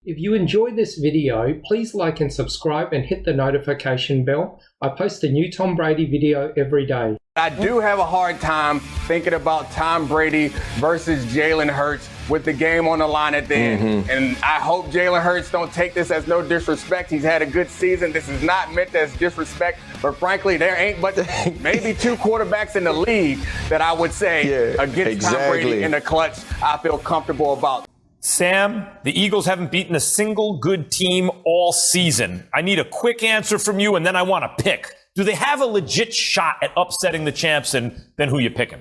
If you enjoyed this video, please like and subscribe and hit the notification bell. I post a new Tom Brady video every day. I do have a hard time thinking about Tom Brady versus Jalen Hurts with the game on the line at the end. And I hope Jalen Hurts don't take this as no disrespect. He's had a good season. This is not meant as disrespect. But frankly, there ain't but maybe two quarterbacks in the league that I would say against Tom Brady in the clutch I feel comfortable about. Sam, the Eagles haven't beaten a single good team all season. I need a quick answer from you, and then I want to pick. Do they have a legit shot at upsetting the champs, and then who you picking?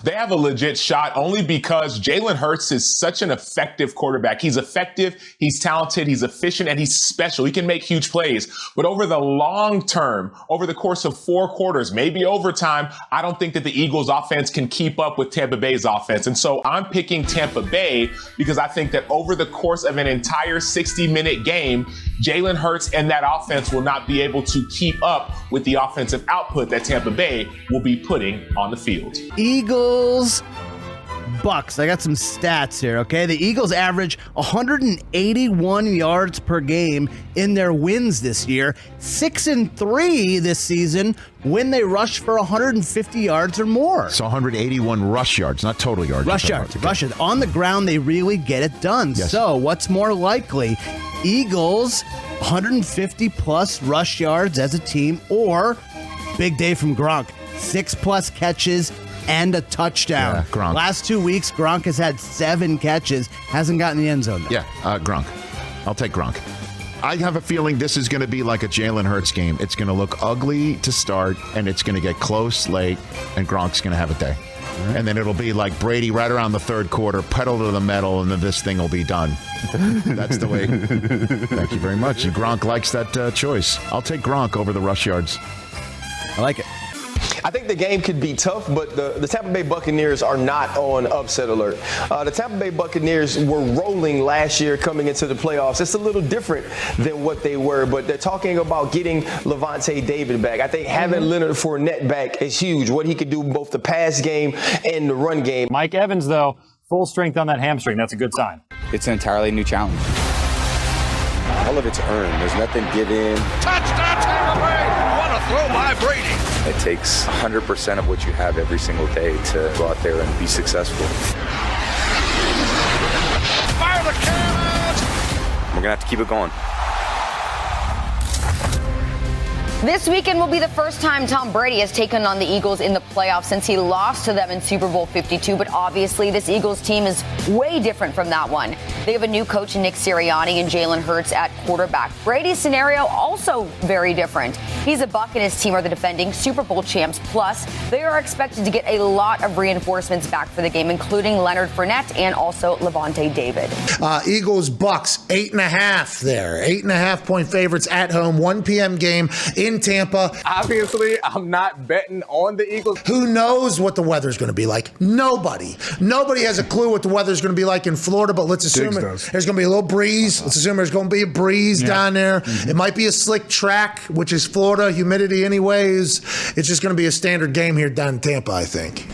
They have a legit shot only because Jalen Hurts is such an effective quarterback. He's effective, he's talented, he's efficient, and he's special. He can make huge plays. But over the long term, over the course of 4 quarters, maybe overtime, I don't think that the Eagles offense can keep up with Tampa Bay's offense. And so I'm picking Tampa Bay because I think that over the course of an entire 60-minute game, Jalen Hurts and that offense will not be able to keep up with the offensive output that Tampa Bay will be putting on the field. Eagles, Bucks. I got some stats here, okay? The Eagles average 181 yards per game in their wins this year. 6-3 this season when they rush for 150 yards or more. So 181 rush yards, not total yards. Rush yards. On the ground, they really get it done. Yes. So what's more likely? Eagles, 150 plus rush yards as a team, or big day from Gronk, 6+ catches and a touchdown. Yeah, Gronk. Last 2 weeks, Gronk has had 7 catches, hasn't gotten the end zone though. Yeah, Gronk. I'll take Gronk. I have a feeling this is going to be like a Jalen Hurts game. It's going to look ugly to start, and it's going to get close late, and Gronk's going to have a day. Right. And then it'll be like Brady right around the third quarter, pedal to the metal, and then this thing will be done. That's the way. Thank you very much. And Gronk likes that choice. I'll take Gronk over the rush yards. I like it. I think the game could be tough, but the Tampa Bay Buccaneers are not on upset alert. The Tampa Bay Buccaneers were rolling last year coming into the playoffs. It's a little different than what they were, but they're talking about getting Lavonte David back. I think having Leonard Fournette back is huge, what he could do both the pass game and the run game. Mike Evans, though, full strength on that hamstring. That's a good sign. It's an entirely new challenge. All of it's earned. There's nothing given. Touchdown, Tampa Bay! What a throw by Brady! It takes 100% of what you have every single day to go out there and be successful. Fire the cannons! We're going to have to keep it going. This weekend will be the first time Tom Brady has taken on the Eagles in the playoffs since he lost to them in Super Bowl 52. But obviously, this Eagles team is way different from that one. They have a new coach in Nick Sirianni and Jalen Hurts at quarterback. Brady's scenario also very different. He's a Buck and his team are the defending Super Bowl champs. Plus, they are expected to get a lot of reinforcements back for the game, including Leonard Fournette and also Lavonte David. Eagles, Bucks, 8.5 there. 8.5-point favorites at home. 1 p.m. game in Tampa. Obviously, I'm not betting on the Eagles. Who knows what the weather's going to be like? Nobody has a clue what the weather's going to be like in Florida, but let's assume there's going to be a little breeze. Let's assume there's going to be a breeze down there. It might be a slick track, which is Florida, humidity anyways. It's just going to be a standard game here down in Tampa, I think.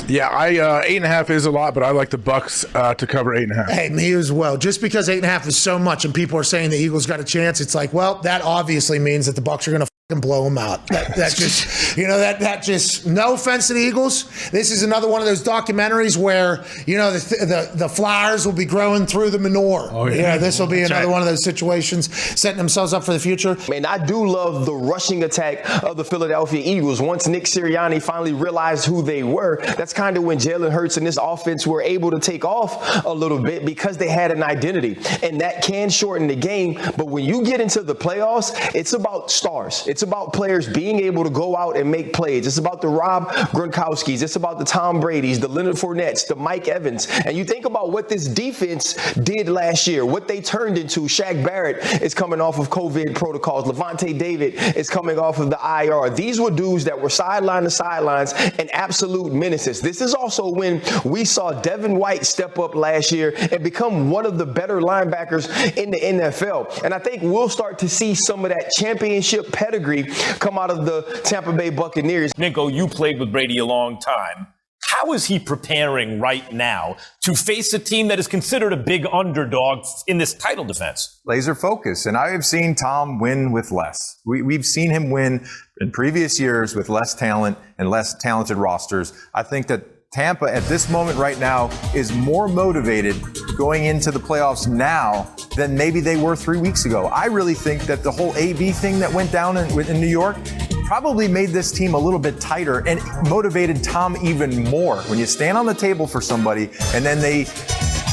Yeah, 8.5 is a lot, but I like the Bucks to cover 8.5. Hey, me as well. Just because 8.5 is so much and people are saying the Eagles got a chance, it's like, well, that obviously means that the Bucks are going to blow them out. That just, that just, no offense to the Eagles. This is another one of those documentaries where, the flowers will be growing through the manure. Oh, yeah. This will be another one of those situations, setting themselves up for the future. Man, I do love the rushing attack of the Philadelphia Eagles. Once Nick Sirianni finally realized who they were, that's kind of when Jalen Hurts and this offense were able to take off a little bit because they had an identity. And that can shorten the game. But when you get into the playoffs, it's about stars. It's about players being able to go out and make plays. It's about the Rob Gronkowskis. It's about the Tom Bradys, the Leonard Fournettes, the Mike Evans. And you think about what this defense did last year, what they turned into. Shaq Barrett is coming off of COVID protocols. Lavonte David is coming off of the IR. These were dudes that were sideline to sidelines and absolute menaces. This is also when we saw Devin White step up last year and become one of the better linebackers in the NFL. And I think we'll start to see some of that championship pedigree come out of the Tampa Bay Buccaneers. Nico, you played with Brady a long time. How is he preparing right now to face a team that is considered a big underdog in this title defense? Laser focus. And I have seen Tom win with less. We've seen him win in previous years with less talent and less talented rosters. I think that Tampa at this moment right now is more motivated going into the playoffs now than maybe they were 3 weeks ago. I really think that the whole AB thing that went down in New York probably made this team a little bit tighter and motivated Tom even more. When you stand on the table for somebody and then they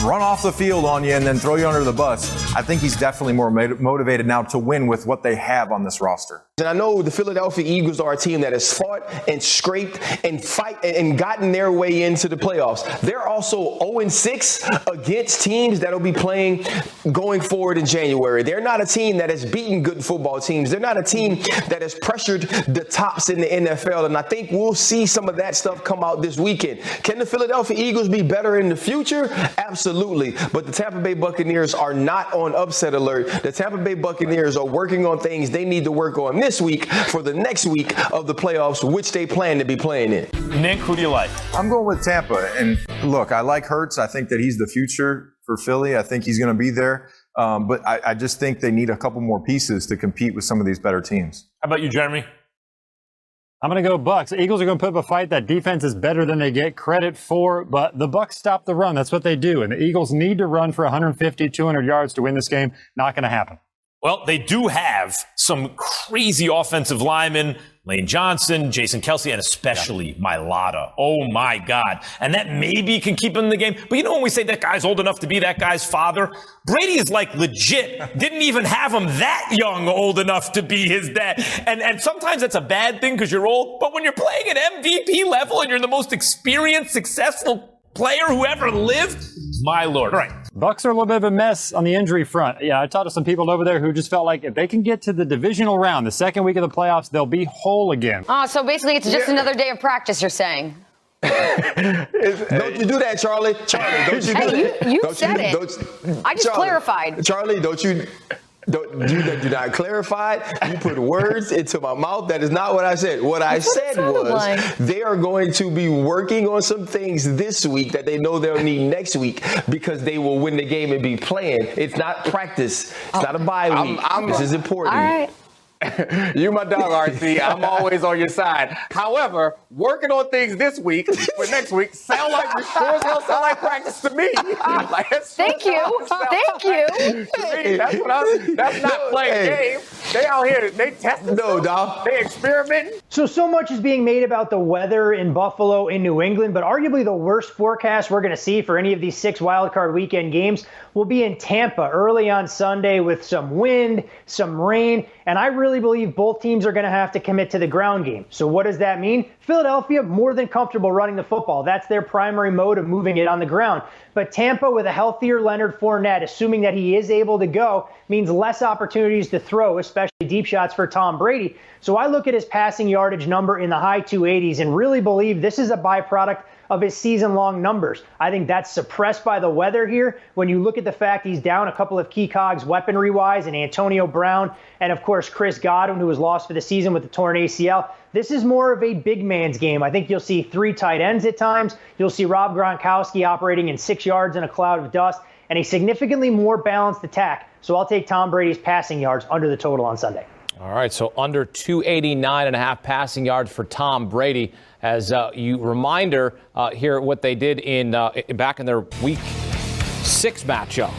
run off the field on you and then throw you under the bus, I think he's definitely more motivated now to win with what they have on this roster. And I know the Philadelphia Eagles are a team that has fought and scraped and fight and gotten their way into the playoffs. They're also 0-6 against teams that will be playing going forward in January. They're not a team that has beaten good football teams. They're not a team that has pressured the tops in the NFL. And I think we'll see some of that stuff come out this weekend. Can the Philadelphia Eagles be better in the future? Absolutely. But the Tampa Bay Buccaneers are not on upset alert. The Tampa Bay Buccaneers are working on things they need to work on this week for the next week of the playoffs, which they plan to be playing in. Nick, who do you like? I'm going with Tampa. And look, I like Hurts. I think that he's the future for Philly. I think he's going to be there. But I just think they need a couple more pieces to compete with some of these better teams. How about you, Jeremy? I'm going to go Bucks. Eagles are going to put up a fight. That defense is better than they get credit for, but the Bucks stop the run. That's what they do. And the Eagles need to run for 150, 200 yards to win this game. Not going to happen. Well, they do have some crazy offensive linemen, Lane Johnson, Jason Kelsey, and especially Mailata. Oh, my God. And that maybe can keep him in the game. But you know when we say that guy's old enough to be that guy's father? Brady is like legit. Didn't even have him that young old enough to be his dad. And sometimes that's a bad thing because you're old. But when you're playing at MVP level and you're the most experienced, successful player who ever lived, my Lord. All right. Bucks are a little bit of a mess on the injury front. Yeah, I talked to some people over there who just felt like if they can get to the divisional round, the second week of the playoffs, they'll be whole again. Oh, so basically it's just another day of practice, you're saying? Don't you do that, Charlie. Charlie, don't you do that. You said it. I just clarified. Charlie, do not clarify. You put words into my mouth. That is not what I said. What I said was they are going to be working on some things this week that they know they'll need next week because they will win the game and be playing. It's not practice. It's not a bye week. This is important. All right. You my dog, RC. I'm always on your side. However, working on things this week for next week sound like sure as hell sound like practice to me. Like, Thank you. Thank you. To me, that's not playing games. They out here, they testing. No, dog. They experimenting. So much is being made about the weather in Buffalo, in New England, but arguably the worst forecast we're going to see for any of these 6 wildcard weekend games will be in Tampa early on Sunday with some wind, some rain, and I really believe both teams are going to have to commit to the ground game. So what does that mean? Philadelphia, more than comfortable running the football. That's their primary mode of moving it on the ground. But Tampa, with a healthier Leonard Fournette, assuming that he is able to go, means less opportunities to throw, especially deep shots for Tom Brady. So I look at his passing yardage number in the high 280s and really believe this is a byproduct of his season-long numbers. I think that's suppressed by the weather here. When you look at the fact he's down a couple of key cogs weaponry-wise, and Antonio Brown, and of course Chris Godwin, who was lost for the season with the torn ACL. This is more of a big man's game. I think you'll see 3 tight ends at times. You'll see Rob Gronkowski operating in 6 yards in a cloud of dust, and a significantly more balanced attack. So I'll take Tom Brady's passing yards under the total on Sunday. All right, so under 289.5 passing yards for Tom Brady. As you reminder here what they did in back in their Week 6 matchup.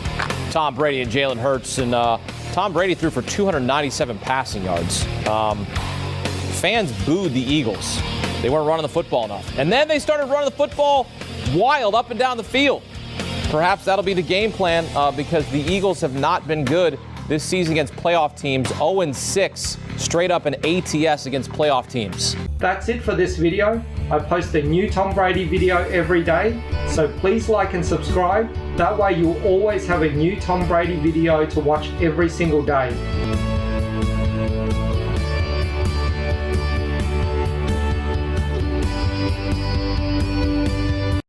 Tom Brady and Jalen Hurts, and Tom Brady threw for 297 passing yards. Fans booed the Eagles. They weren't running the football enough. And then they started running the football wild up and down the field. Perhaps that'll be the game plan because the Eagles have not been good this season against playoff teams. 0-6 straight up an ATS against playoff teams. That's it for this video. I post a new Tom Brady video every day, so please like and subscribe. That way you'll always have a new Tom Brady video to watch every single day.